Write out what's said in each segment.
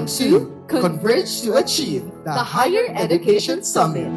Welcome to Converge to Achieve, the Higher Education Summit.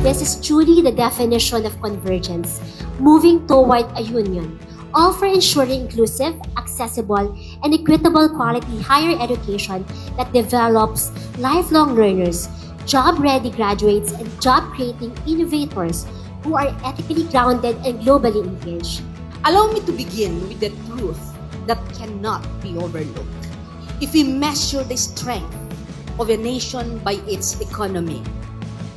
This is truly the definition of convergence, moving toward a union, all for ensuring inclusive, accessible, and equitable quality higher education that develops lifelong learners, job-ready graduates, and job-creating innovators who are ethically grounded and globally engaged. Allow me to begin with the truth that cannot be overlooked. If we measure the strength of a nation by its economy,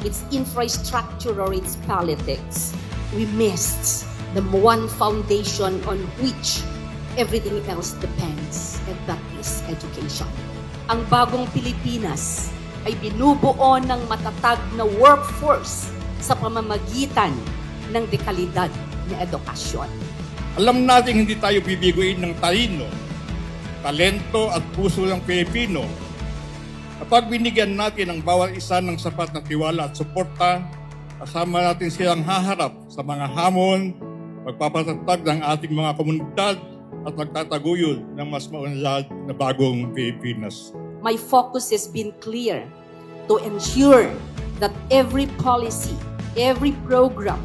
its infrastructure, or its politics, we missed the one foundation on which everything else depends, and that is education. Ang bagong Pilipinas ay binubuo ng matatag na workforce sa pamamagitan ng dekalidad na edukasyon. Alam natin hindi tayo bibiguin ng talino, talento at puso ng Pilipino. Kapag binigyan natin ang bawat isa ng sapat na tiwala at suporta, kasama natin silang haharap sa mga hamon, magpapatatag ng ating mga komunidad at magtataguyod ng mas maunlad na bagong Pilipinas. My focus has been clear to ensure that every policy, every program,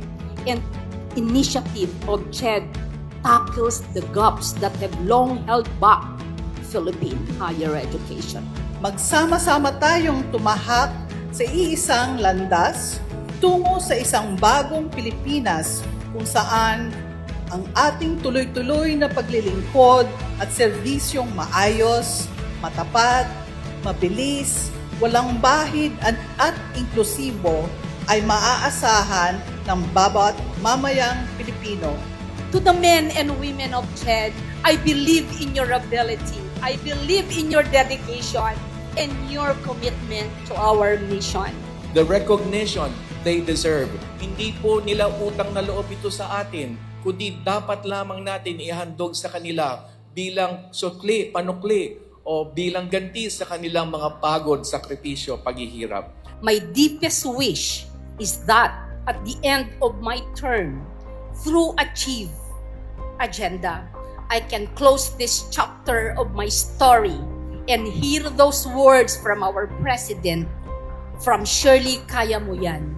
and initiative of CHED tackles the gaps that have long held back Philippine higher education. Magsama-sama tayong tumahak sa iisang landas tungo sa isang bagong Pilipinas kung saan ang ating tuloy-tuloy na paglilingkod at serbisyong maayos, matapat, mabilis, walang bahid at inklusibo ay maaasahan ng bawat mamayang Pilipino. To the men and women of CHED, I believe in your ability. I believe in your dedication and your commitment to our mission. The recognition they deserve. Hindi po nila utang na loob ito sa atin, kundi dapat lamang natin ihandog sa kanila bilang sukli, panukli, o bilang ganti sa kanilang mga pagod, sakripisyo, paghihirap. My deepest wish is that at the end of my term, through Achieve Agenda, I can close this chapter of my story and hear those words from our President, from Shirley Kaya Mo Yan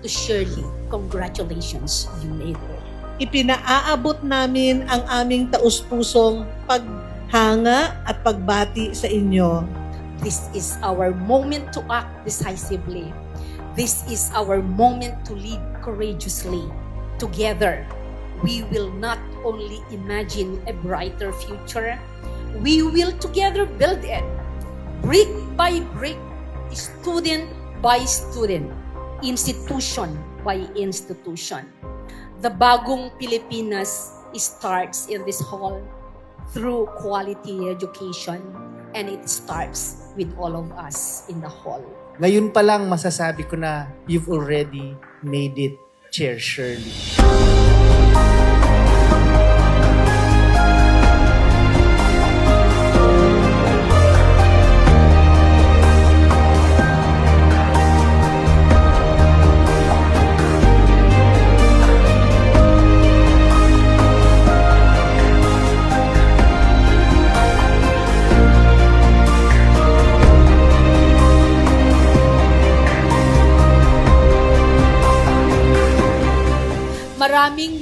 to Shirley, congratulations, you made it. Ipinaaabot namin ang aming taus-pusong paghanga at pagbati sa inyo. This is our moment to act decisively. This is our moment to lead courageously. Together, we will not only imagine a brighter future, we will together build it, brick by brick, student by student, institution by institution. The bagong Pilipinas starts in this hall through quality education, and it starts with all of us in the hall. Ngayon pa lang masasabi ko na you've already made it, Chair Shirley.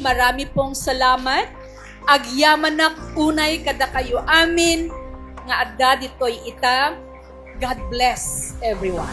Marami pong salamat. Agyamanak unay kada kayo amin nga adda ditoy ita. God bless everyone.